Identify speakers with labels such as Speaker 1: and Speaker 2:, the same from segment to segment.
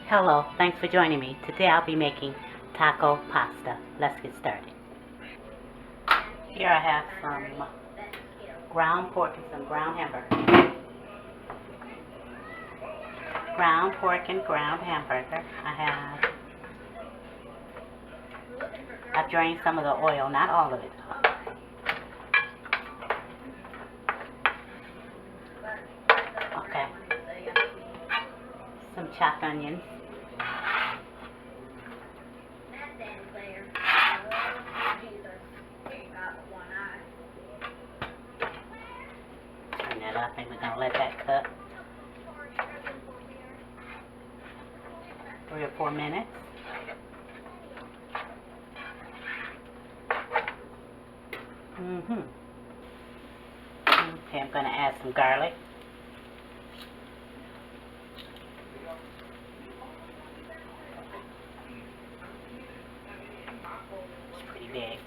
Speaker 1: Hello, thanks for joining me. Today I'll be making taco pasta. Let's get started. Here I have some ground pork and some ground hamburger. Ground pork and ground hamburger. I've drained some of the oil, not all of it. Okay. Some chopped onions. Turn that up and we're going to let that cook 3 or 4 minutes. Okay, I'm going to add some garlic. It's pretty big.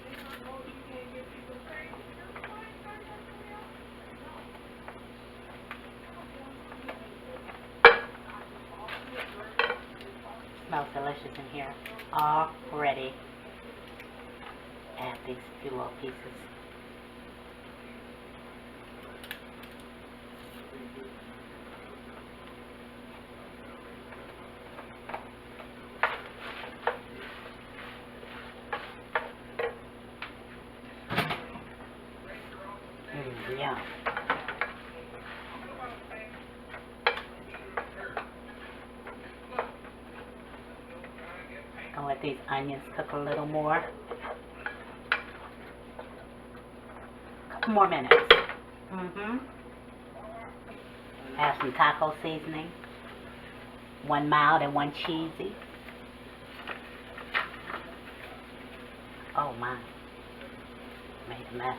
Speaker 1: Smells delicious in here already. Add these few little pieces. Yum. Gonna let these onions cook a little more. A couple more minutes. Add some taco seasoning. 1 mild and 1 cheesy. Oh my. Made a mess.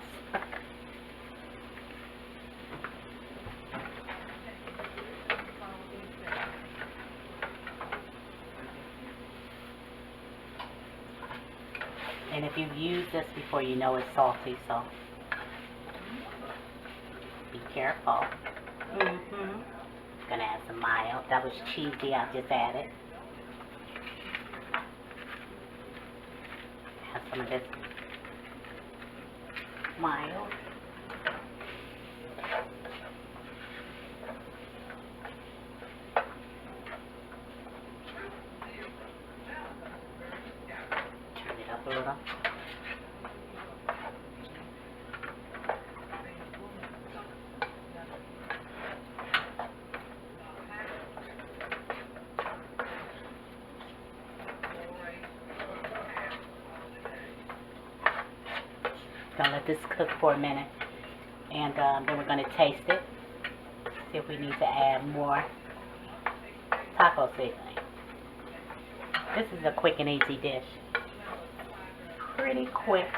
Speaker 1: And if you've used this before, you know it's salty, so be careful. Gonna add some mild. That was cheesy, I just added. Add some of this mild. Turn it up a little. Gonna let this cook for a minute, and then we're gonna taste it. See if we need to add more taco seasoning. This is a quick and easy dish. Pretty quick.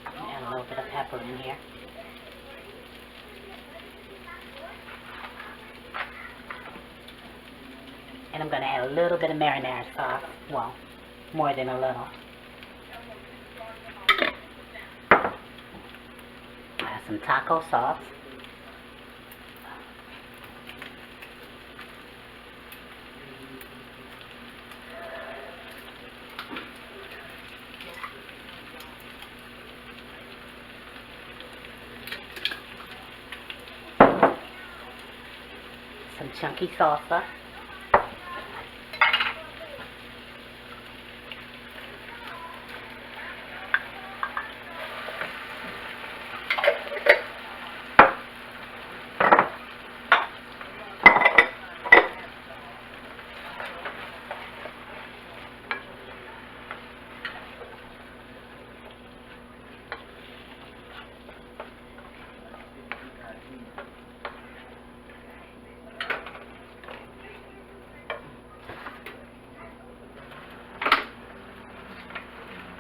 Speaker 1: Add a little bit of pepper in here. And I'm gonna add a little bit of marinara sauce. Well, more than a little. Add some taco sauce. Some chunky salsa.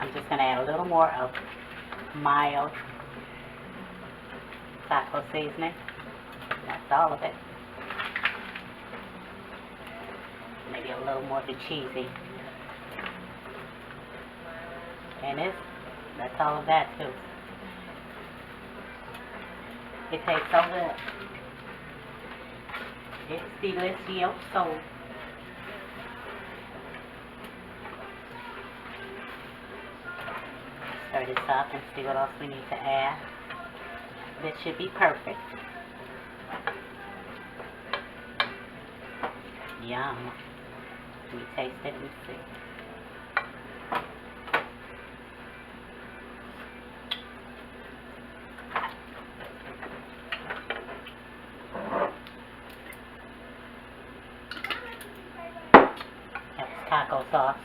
Speaker 1: I'm just going to add a little more of mild taco seasoning. That's all of it. Maybe a little more of the cheesy. And that's all of that too. It tastes so good. It's delicioso. Stir this up and see what else we need to add. This should be perfect. Yum. Let me taste it and see. That's taco sauce.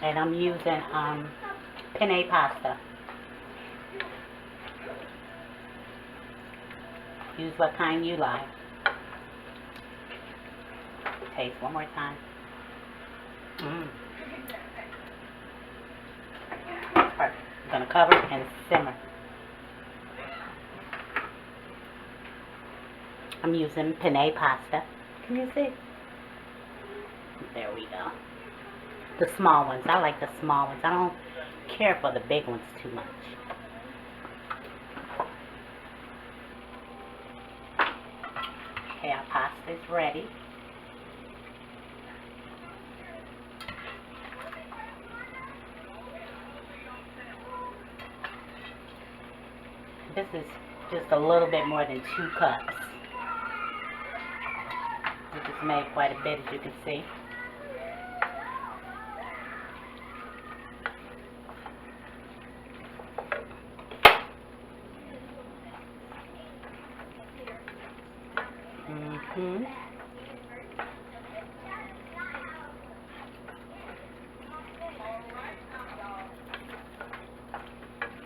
Speaker 1: And I'm using penne pasta. Use what kind you like. Taste one more time. Perfect. I'm gonna cover and simmer. I'm using penne pasta. Can you see? There we go. The small ones. I like the small ones. I don't care for the big ones too much. Okay, our pasta is ready. This is just a little bit more than 2 cups. We just made quite a bit, as you can see.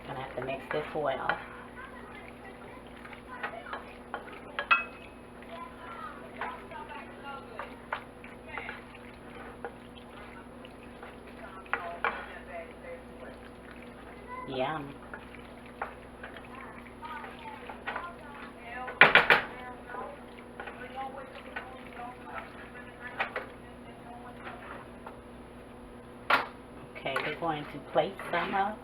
Speaker 1: Gonna have to mix this well. Yum. Okay, we're going to plate some up.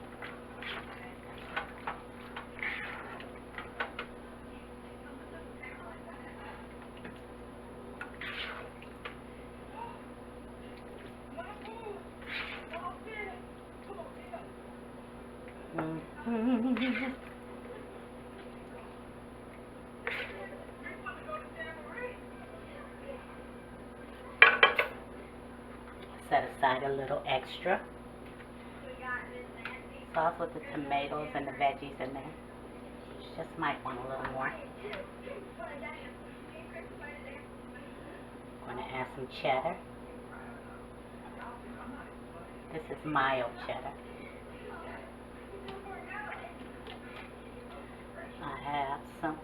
Speaker 1: Set aside a little extra sauce with the tomatoes and the veggies in there. Just might want a little more. I'm going to add some cheddar. This is mild cheddar. I have some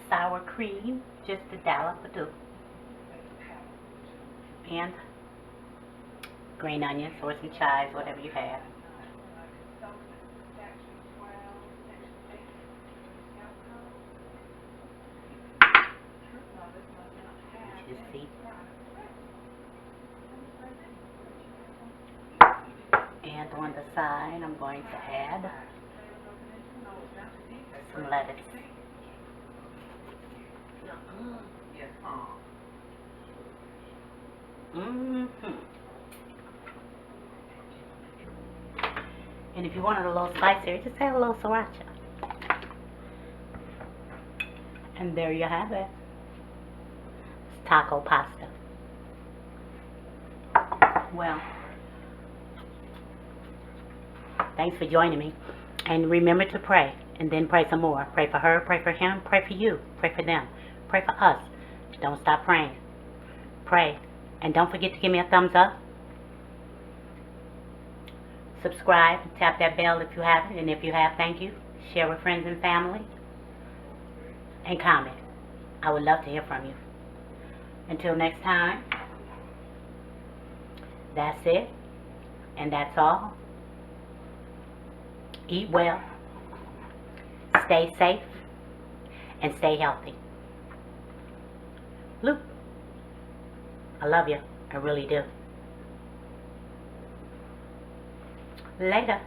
Speaker 1: sour cream, just a dollop or 2. And green onions or some chives, whatever you have. You see. And on the side, I'm going to add some lettuce. And if you want it a little spicier, just add a little sriracha. And there you have it. It's taco pasta. Well, thanks for joining me. And remember to pray. And then pray some more. Pray for her, pray for him, pray for you, pray for them, pray for us. Don't stop praying. Pray. And don't forget to give me a thumbs up. Subscribe. Tap that bell if you haven't. And if you have, thank you. Share with friends and family. And comment. I would love to hear from you. Until next time. That's it. And that's all. Eat well. Stay safe. And stay healthy. Luke. I love you. I really do. Later.